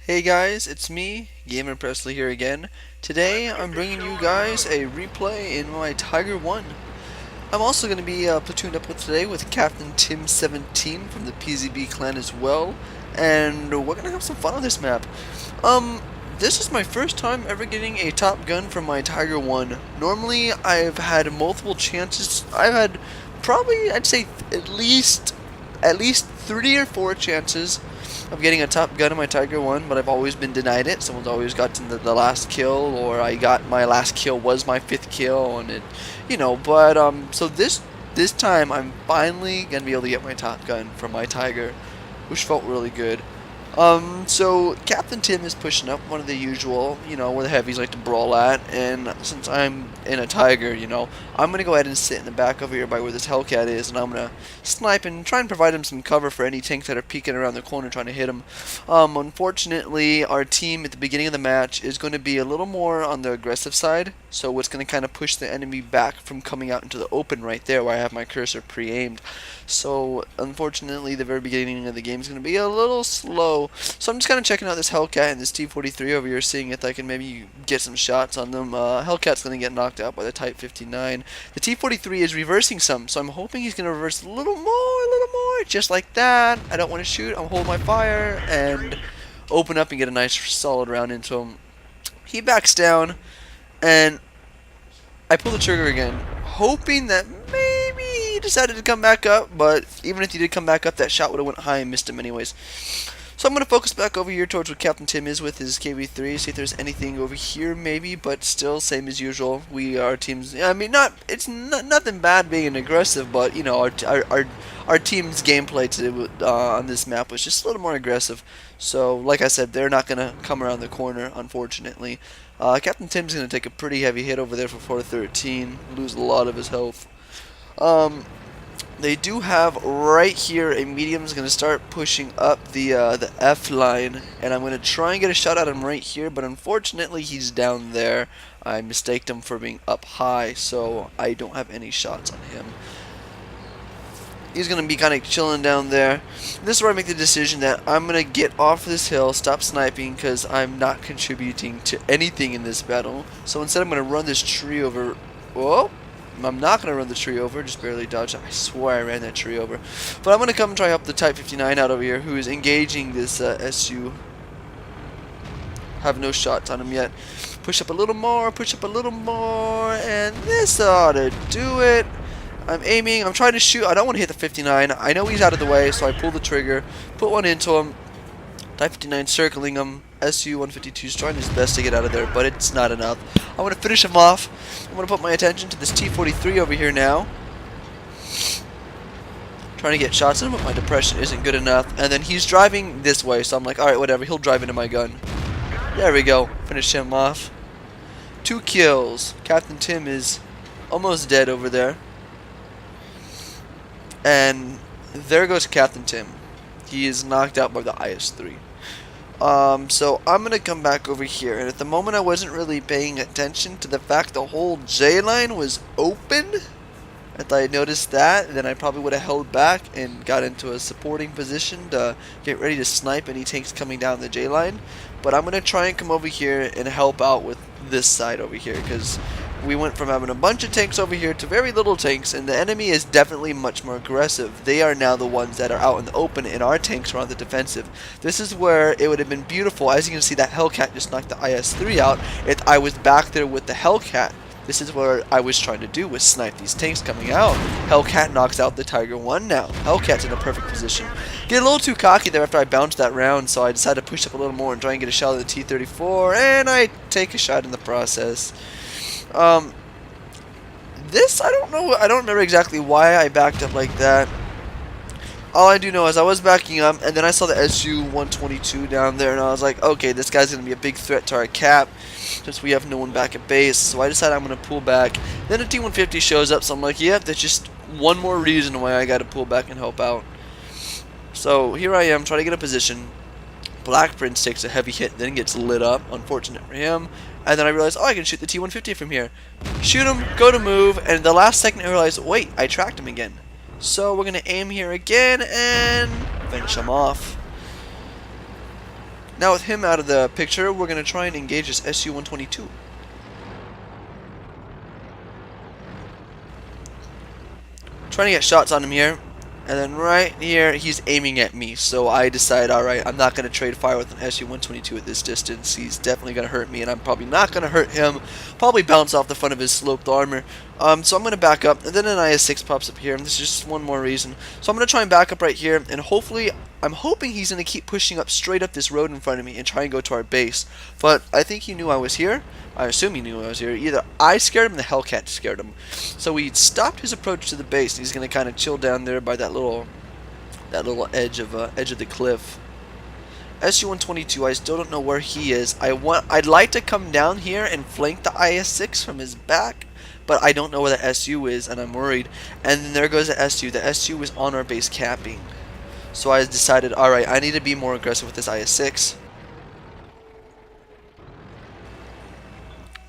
Hey guys, it's me, Gamer Presley here again. Today I'm bringing you guys a replay in my Tiger 1. I'm also going to be platooned up with today with Captain Tim17 from the PZB clan as well, and we're going to have some fun on this map. This is my first time ever getting a top gun from my Tiger 1. Normally I've had multiple chances. I've had probably, I'd say at least 3 or 4 chances of getting a top gun in my Tiger 1, but I've always been denied it. Someone's always gotten the last kill, or I got my last kill was my 5th kill, and so this time I'm finally gonna be able to get my top gun from my Tiger, which felt really good. So Captain Tim is pushing up, one of the usual, where the heavies like to brawl at, and since I'm in a Tiger, I'm gonna go ahead and sit in the back over here by where this Hellcat is, and I'm gonna snipe and try and provide him some cover for any tanks that are peeking around the corner trying to hit him. Unfortunately, our team at the beginning of the match is going to be a little more on the aggressive side, so it's going to kind of push the enemy back from coming out into the open right there where I have my cursor pre-aimed. So unfortunately, the very beginning of the game is going to be a little slow. So I'm just kind of checking out this Hellcat and this T-43 over here, seeing if I can maybe get some shots on them. Hellcat's going to get knocked out by the Type 59. The T-43 is reversing some, so I'm hoping he's going to reverse a little more, just like that. I don't want to shoot. I'm holding my fire and open up and get a nice solid round into him. He backs down, and I pull the trigger again, hoping that maybe he decided to come back up, but even if he did come back up, that shot would have went high and missed him anyways. So I'm going to focus back over here towards where Captain Tim is with his KV3, see if there's anything over here maybe, but still same as usual. Our team's, I mean, nothing bad being aggressive, but our team's gameplay today on this map was just a little more aggressive. So like I said, they're not going to come around the corner, unfortunately. Captain Tim's going to take a pretty heavy hit over there for 413, lose a lot of his health. They do have right here a medium's going to start pushing up the F line, and I'm going to try and get a shot at him right here, but unfortunately he's down there. I mistaked him for being up high, so I don't have any shots on him. He's going to be kind of chilling down there. This is where I make the decision that I'm going to get off this hill, stop sniping, because I'm not contributing to anything in this battle. So instead I'm going to run this tree over. Whoa! I'm not going to run the tree over, just barely dodged. I swear I ran that tree over. But I'm going to come and try help the Type 59 out over here, who is engaging this SU. Have no shots on him yet. Push up a little more, and this ought to do it. I'm aiming, I'm trying to shoot. I don't want to hit the 59. I know he's out of the way, so I pull the trigger, put one into him. Type 59 circling him. SU-152 is trying his best to get out of there, but it's not enough. I'm going to finish him off. I'm going to put my attention to this T-43 over here now. Trying to get shots in him, but my depression isn't good enough. And then he's driving this way, so I'm like, alright, whatever. He'll drive into my gun. There we go. Finish him off. 2 kills. Captain Tim is almost dead over there. And there goes Captain Tim. He is knocked out by the IS-3. So I'm going to come back over here, and at the moment I wasn't really paying attention to the fact the whole J line was open. If I noticed that, then I probably would have held back and got into a supporting position to get ready to snipe any tanks coming down the J line. But I'm going to try and come over here and help out with this side over here, because we went from having a bunch of tanks over here to very little tanks, and the enemy is definitely much more aggressive. They are now the ones that are out in the open, and our tanks are on the defensive. This is where it would have been beautiful. As you can see, that Hellcat just knocked the IS-3 out. If I was back there with the Hellcat, this is what I was trying to do, was snipe these tanks coming out. Hellcat knocks out the Tiger 1 now. Hellcat's in a perfect position. Get a little too cocky there after I bounced that round, so I decided to push up a little more and try and get a shot at the T-34, and I take a shot in the process. This, I don't know, I don't remember exactly why I backed up like that. All I do know is I was backing up, and then I saw the SU-122 down there, and I was like, okay, this guy's going to be a big threat to our cap, since we have no one back at base, so I decided I'm going to pull back. Then a T-150 shows up, so I'm like, yep, that's just one more reason why I got to pull back and help out. So here I am, trying to get a position. Black Prince takes a heavy hit, then gets lit up, unfortunate for him. And then I realized, oh, I can shoot the T-150 from here. Shoot him, go to move, and the last second I realized, wait, I tracked him again. So we're going to aim here again and finish him off. Now with him out of the picture, we're going to try and engage this SU-122. Trying to get shots on him here. And then right here, he's aiming at me. So I decide, alright, I'm not going to trade fire with an SU-122 at this distance. He's definitely going to hurt me, and I'm probably not going to hurt him. Probably bounce off the front of his sloped armor. So I'm going to back up, and then an IS-6 pops up here, and this is just one more reason. So I'm going to try and back up right here, and hopefully, I'm hoping he's going to keep pushing up straight up this road in front of me and try and go to our base. But I think he knew I was here. I assume he knew I was here. Either I scared him, the Hellcat scared him. So he stopped his approach to the base, and he's going to kind of chill down there by that little edge of the cliff. SU-122, I still don't know where he is. I'd like to come down here and flank the IS-6 from his back, but I don't know where the SU is, and I'm worried. And then there goes the SU. The SU is on our base capping. So I decided, alright, I need to be more aggressive with this IS-6.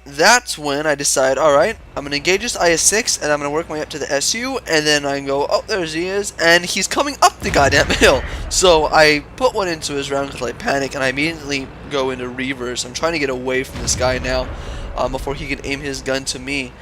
That's when I decide, alright, I'm going to engage this IS-6, and I'm going to work my way up to the SU, and then I go, oh, there he is, and he's coming up the goddamn hill. So I put one into his round because I panic, and I immediately go into reverse. I'm trying to get away from this guy now before he can aim his gun to me.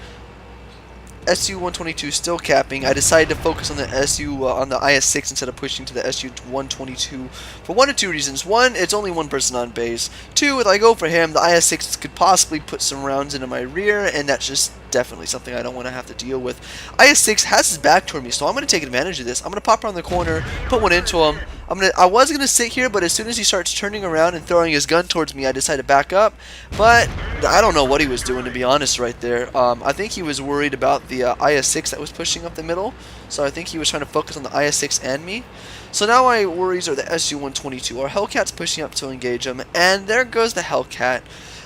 SU-122 still capping. I decided to focus on the on the IS-6 instead of pushing to the SU-122 for one of two reasons. One, it's only one person on base. Two, if I go for him, the IS-6 could possibly put some rounds into my rear, and that's just definitely something I don't want to have to deal with. IS-6 has his back toward me, so I'm going to take advantage of this. I'm going to pop around the corner, put one into him. I was going to sit here, but as soon as he starts turning around and throwing his gun towards me, I decided to back up. But I don't know what he was doing, to be honest, right there. I think he was worried about the IS-6 that was pushing up the middle. So I think he was trying to focus on the IS-6 and me. So now my worries are the SU-122. Our Hellcat's pushing up to engage him, and there goes the Hellcat.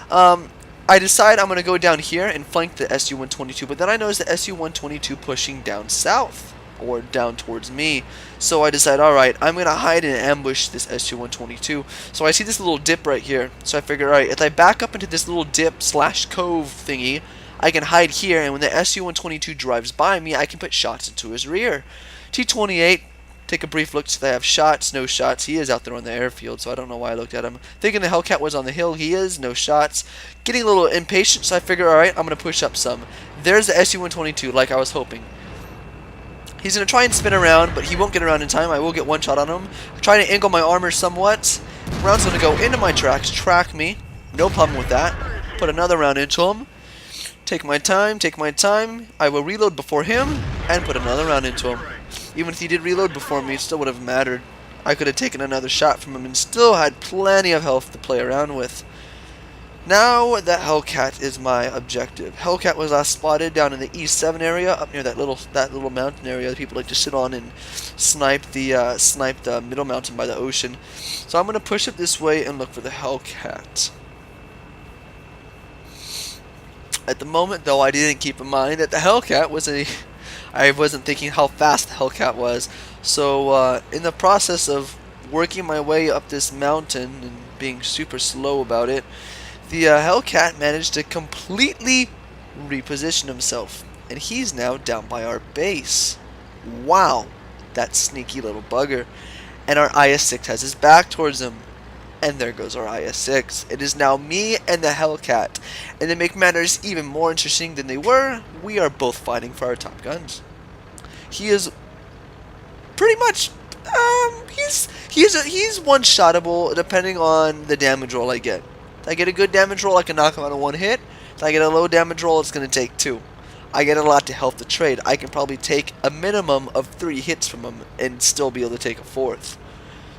I decide I'm going to go down here and flank the SU-122, but then I notice the SU-122 pushing down south, or down towards me. So I decide, alright, I'm going to hide and ambush this SU-122. So I see this little dip right here. So I figure, alright, if I back up into this little dip slash cove thingy, I can hide here, and when the SU-122 drives by me, I can put shots into his rear. T-28, take a brief look, so they have shots, no shots. He is out there on the airfield, so I don't know why I looked at him. Thinking the Hellcat was on the hill, he is, no shots. Getting a little impatient, so I figure, alright, I'm going to push up some. There's the SU-122, like I was hoping. He's going to try and spin around, but he won't get around in time. I will get one shot on him. Trying to angle my armor somewhat. Round's going to go into my tracks, track me. No problem with that. Put another round into him. Take my time, take my time. I will reload before him, and put another round into him. Even if he did reload before me, it still would have mattered. I could have taken another shot from him and still had plenty of health to play around with. Now that Hellcat is my objective. Hellcat was last spotted down in the E7 area, up near that little mountain area that people like to sit on and snipe the middle mountain by the ocean. So I'm gonna push it this way and look for the Hellcat. At the moment, though, I didn't keep in mind that the Hellcat was I wasn't thinking how fast the Hellcat was. So in the process of working my way up this mountain and being super slow about it, the Hellcat managed to completely reposition himself, and he's now down by our base. Wow, that sneaky little bugger. And our IS-6 has his back towards him. And there goes our IS-6. It is now me and the Hellcat. And to make matters even more interesting than they were, we are both fighting for our top guns. He is pretty much, he's one-shottable depending on the damage roll I get. If I get a good damage roll, I can knock him out of one hit. If I get a low damage roll, it's going to take two. I get a lot to help the trade. I can probably take a minimum of 3 hits from him and still be able to take a 4th.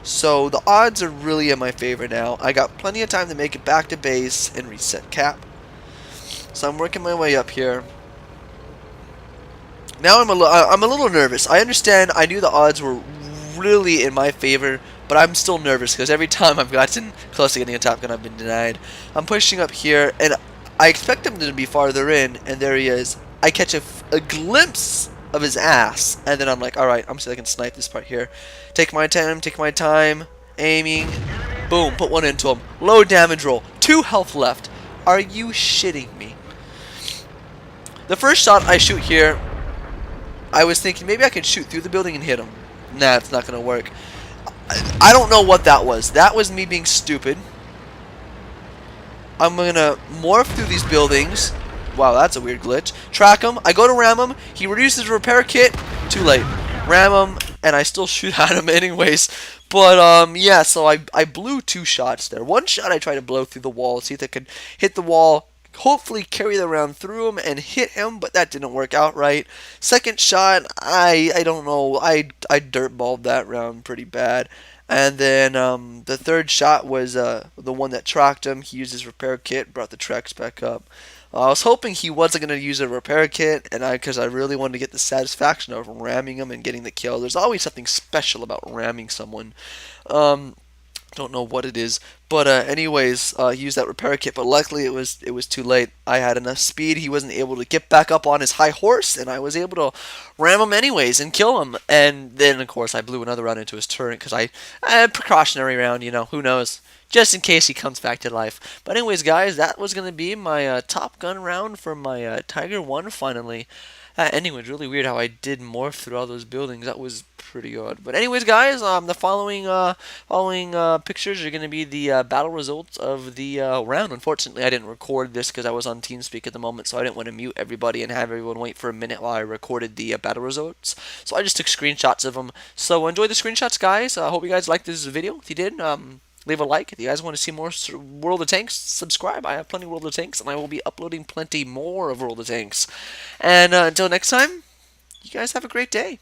So the odds are really in my favor now. I got plenty of time to make it back to base and reset cap. So I'm working my way up here. Now I'm a little nervous. I understand. I knew the odds were really in my favor, but I'm still nervous because every time I've gotten close to getting a top gun, I've been denied. I'm pushing up here, and I expect him to be farther in, and there he is. I catch a glimpse of his ass, and then I'm like, alright, I'm so I can snipe this part here. Take my time, aiming, boom, put one into him. Low damage roll, 2 health left. Are you shitting me? The first shot I shoot here, I was thinking maybe I can shoot through the building and hit him. Nah, it's not gonna work. I don't know what that was. That was me being stupid. I'm gonna morph through these buildings. Wow, that's a weird glitch. Track him. I go to ram him. He reduces repair kit. Too late. Ram him, and I still shoot at him anyways. But yeah. So I blew 2 shots there. One shot I tried to blow through the wall, see if I could hit the wall. Hopefully carry the round through him and hit him, but that didn't work out right. Second shot, I don't know. I dirtballed that round pretty bad. And then the third shot was the one that tracked him. He used his repair kit, brought the tracks back up. I was hoping he wasn't going to use a repair kit, and because I really wanted to get the satisfaction of ramming him and getting the kill. There's always something special about ramming someone. Um, don't know what it is, but anyways, he used that repair kit. But luckily, it was too late. I had enough speed. He wasn't able to get back up on his high horse, and I was able to ram him anyways and kill him. And then, of course, I blew another round into his turret because I had precautionary round. Who knows? Just in case he comes back to life. But anyways, guys, that was gonna be my Top Gun round for my Tiger 1 finally. Anyways, really weird how I did morph through all those buildings. That was pretty odd. But anyways, guys, the following pictures are going to be the battle results of the round. Unfortunately, I didn't record this because I was on TeamSpeak at the moment, so I didn't want to mute everybody and have everyone wait for a minute while I recorded the battle results. So I just took screenshots of them. So enjoy the screenshots, guys. I hope you guys liked this video. If you did, leave a like. If you guys want to see more World of Tanks, subscribe. I have plenty of World of Tanks, and I will be uploading plenty more of World of Tanks. And until next time, you guys have a great day.